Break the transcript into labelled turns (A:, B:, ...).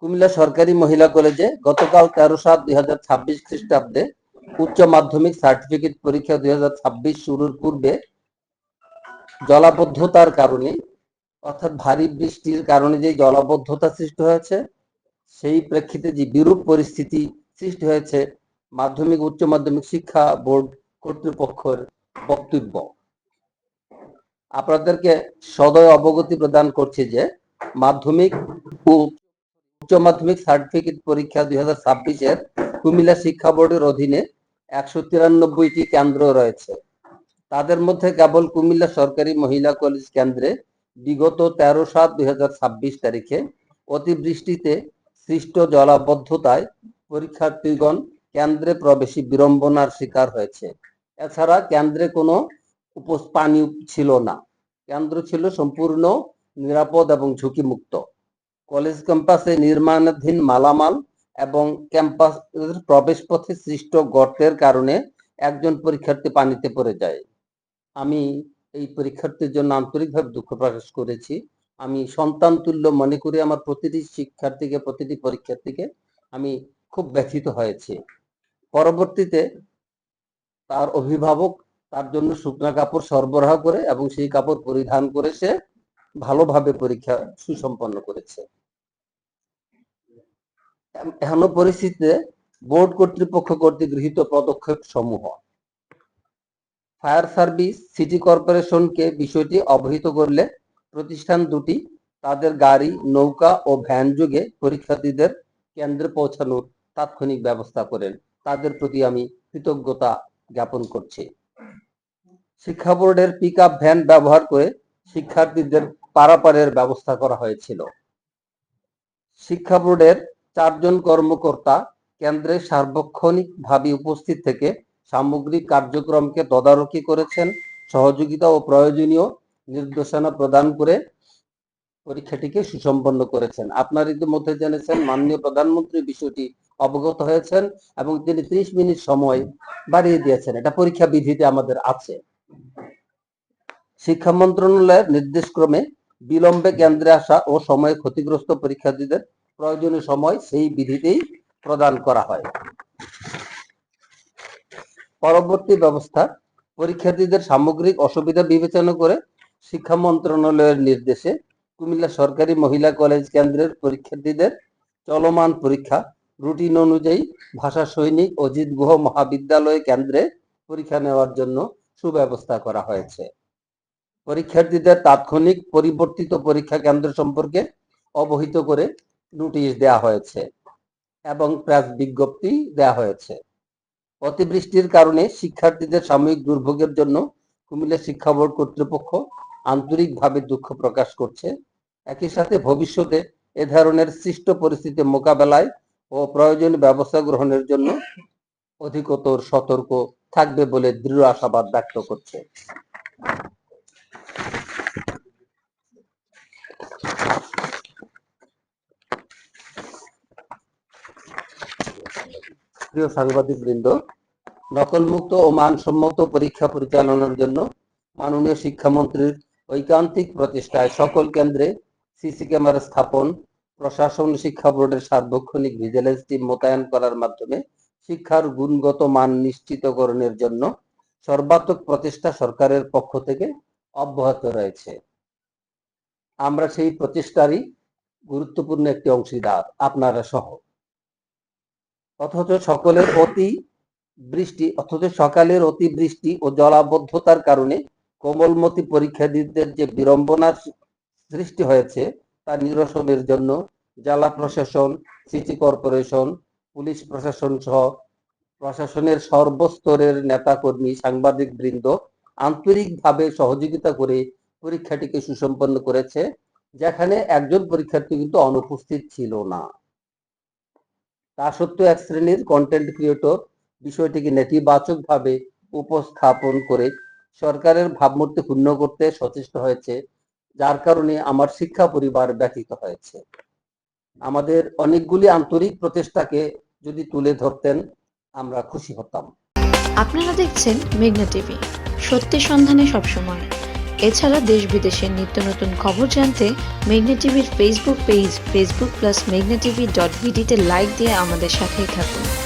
A: কুমিল্লা সরকারি মহিলা কলেজে গতকাল 13/7/2026 খ্রিস্টাব্দে উচ্চ মাধ্যমিক সার্টিফিকেট পরীক্ষা 2026 শুরুর পূর্বে জলাবদ্ধতার কারণে অর্থাৎ ভারী বৃষ্টির কারণে যে জলাবদ্ধতা সৃষ্টি হয়েছে সেই প্রেক্ষিতে যে বিরূপ পরিস্থিতি সৃষ্টি হয়েছে মাধ্যমিক উচ্চ মাধ্যমিক শিক্ষা বোর্ড কর্তৃপক্ষের বক্তব্য আপনাদেরকে সদয় অবগতি প্রদান করছি যে মাধ্যমিক ও উচ্চ মাধ্যমিক সার্টিফিকেট পরীক্ষা 2026-এর কুমিল্লা শিক্ষা বোর্ডের অধীনে 193টি কেন্দ্র রয়েছে। তাদের মধ্যে কেবল কুমিল্লা সরকারি মহিলা কলেজ কেন্দ্রে বিগত 13/7/2026 তারিখে অতিবৃষ্টিতে সৃষ্ট জলাবদ্ধতায় পরীক্ষার্থীগণ কেন্দ্রে প্রবেশে বিড়ম্বনার শিকার হয়েছে। এছাড়া কেন্দ্রে কোনো পানি ছিল না। কেন্দ্র ছিল সম্পূর্ণ নিরাপদ এবং ঝুঁকিমুক্ত। কলেজ ক্যাম্পাসে নির্মাণাধীন মালামাল এবং ক্যাম্পাসের প্রবেশ পথে সৃষ্ট গর্তের কারণে একজন পরীক্ষার্থী পানিতে পড়ে যায়। আমি এই পরীক্ষার্থীর জন্য আন্তরিকভাবে দুঃখ প্রকাশ করেছি। আমি সন্তান তুল্য মনে করি আমার প্রতিটি শিক্ষার্থীকে, প্রতিটি পরীক্ষার্থীকে। আমি খুব ব্যথিত হয়েছি। পরবর্তীতে তার অভিভাবক তার জন্য শুকনা কাপড় সরবরাহ করে এবং সেই কাপড় পরিধান করে সে ভালোভাবে পরীক্ষা সুসম্পন্ন করেছে। এখনো পরিস্থিতিতে বোর্ড কর্তৃপক্ষ কর্তৃক গৃহীত পদক্ষেপ সমূহ: ফায়ার সার্ভিস সিটি কর্পোরেশনকে বিষয়টি অবহিত করলে প্রতিষ্ঠান দুটি তাদের গাড়ি, নৌকা ও ভ্যান যোগে পরীক্ষার্থীদের কেন্দ্রে পৌঁছানোর তাৎক্ষণিক ব্যবস্থা করেন। তাদের প্রতি আমি কৃতজ্ঞতা জ্ঞাপন করছি। শিক্ষা বোর্ডের পিকআপ ভ্যান ব্যবহার করে শিক্ষার্থীদের পারাপারের ব্যবস্থা করা হয়েছিল। শিক্ষা বোর্ডের 4 জন কর্মকর্তা কেন্দ্রে সার্বক্ষণিকভাবে উপস্থিত থেকে সামগ্রিক কার্যক্রমকে তদারকি করেছেন, সহযোগিতা ও প্রয়োজনীয় নির্দেশনা প্রদান করে পরীক্ষাটিকে সুসম্পন্ন করেছেন। আপনারা ইতিমধ্যে জেনেছেন মাননীয় প্রধানমন্ত্রী বিষয়টি অবগত হয়েছেন এবং তিনি 30 মিনিট সময় বাড়িয়ে দিয়েছেন। এটা পরীক্ষা বিধিতে আমাদের আছে। শিক্ষা মন্ত্রণালয়ের নির্দেশক্রমে বিলম্বে কেন্দ্রে আসা ও সময়ে ক্ষতিগ্রস্ত পরীক্ষার্থীদের প্রয়োজনীয় সময় সেই বিধিতেই প্রদান করা হয়। পরবর্তী ব্যবস্থা: পরীক্ষার্থীদের সামগ্রিক অসুবিধা বিবেচনা করে শিক্ষা মন্ত্রণালয়ের নির্দেশে কুমিল্লা সরকারি মহিলা কলেজ কেন্দ্রের পরীক্ষার্থীদের চলমান পরীক্ষা রুটিন অনুযায়ী ভাষা সৈনিক অজিত গুহ মহাবিদ্যালয় কেন্দ্রে পরীক্ষা নেওয়ার জন্য সুব্যবস্থা করা হয়েছে। পরীক্ষার্থীদের তাৎক্ষণিক পরিবর্তিত পরীক্ষা কেন্দ্র সম্পর্কে অবহিত করে নোটিশ দেওয়া হয়েছে এবং প্রেস বিজ্ঞপ্তি দেওয়া হয়েছে। অতিবৃষ্টির কারণে শিক্ষার্থীদের সাময়িক দুর্ভোগের জন্য কুমিল্লা শিক্ষা বোর্ড কর্তৃপক্ষ আন্তরিকভাবে দুঃখ প্রকাশ করছে। একই সাথে ভবিষ্যতে এ ধরনের সৃষ্ট পরিস্থিতি মোকাবেলায় ও প্রয়োজনীয় ব্যবস্থা গ্রহণের জন্য অধিকতর সতর্ক থাকবে বলে দৃঢ় আশাবাদ ব্যক্ত করছে। প্রিয় সাংবাদিক বৃন্দ, নকলমুক্ত ও মানসম্মত পরীক্ষা পরিচালনার জন্য মাননীয় শিক্ষামন্ত্রীর ঐকান্তিক প্রচেষ্টায় সকল কেন্দ্রে সিসি ক্যামেরা স্থাপন, প্রশাসন শিক্ষা বোর্ডের সার্বক্ষণিক ভিজিলেন্স টিম মোতায়েন করার মাধ্যমে শিক্ষার গুণগত মান নিশ্চিতকরণের জন্য সর্বাত্মক প্রচেষ্টা সরকারের পক্ষ থেকে অব্যাহত রয়েছে। আমরা সেই প্রচেষ্টারই গুরুত্বপূর্ণ একটি অংশীদার, আপনারা সহ। অথচ সকালের অতিবৃষ্টি ও জলাবদ্ধতার কারণে কোমলমতি পরীক্ষার্থীদের যে বিড়ম্বনার সৃষ্টি হয়েছে তা নিরসনের জন্য জেলা প্রশাসন, সিটি কর্পোরেশন, পুলিশ প্রশাসন সহ প্রশাসনের সর্বস্তরের নেতাকর্মী, সাংবাদিক বৃন্দ আন্তরিকভাবে সহযোগিতা করে পরীক্ষাটিকে সুসম্পন্ন করেছে, যেখানে একজন পরীক্ষার্থী কিন্তু অনুপস্থিত ছিল না। তা সত্ত্বেও এক শ্রেণীর কন্টেন্ট ক্রিয়েটর বিষয়টিকে নেতিবাচকভাবে উপস্থাপন করে সরকারের ভাবমূর্তি ক্ষুণ্ণ করতে সচেষ্ট হয়েছে, যার কারণে আমার শিক্ষা পরিবার ব্যথিত হয়েছে। আমাদের অনেকগুলি আন্তরিক প্রচেষ্টাকে যদি তুলে ধরতেন আমরা খুশি হতাম।
B: আপনারা দেখছেন মেঘনা টিভি, সত্যি সন্ধানে সবসময়। এছাড়া দেশ বিদেশের নিত্য নতুন খবর জানতে মেঘনা টিভির ফেসবুক পেজ facebook+meghna.tv.bd তে লাইক দিয়ে আমাদের সাথেই থাকুন।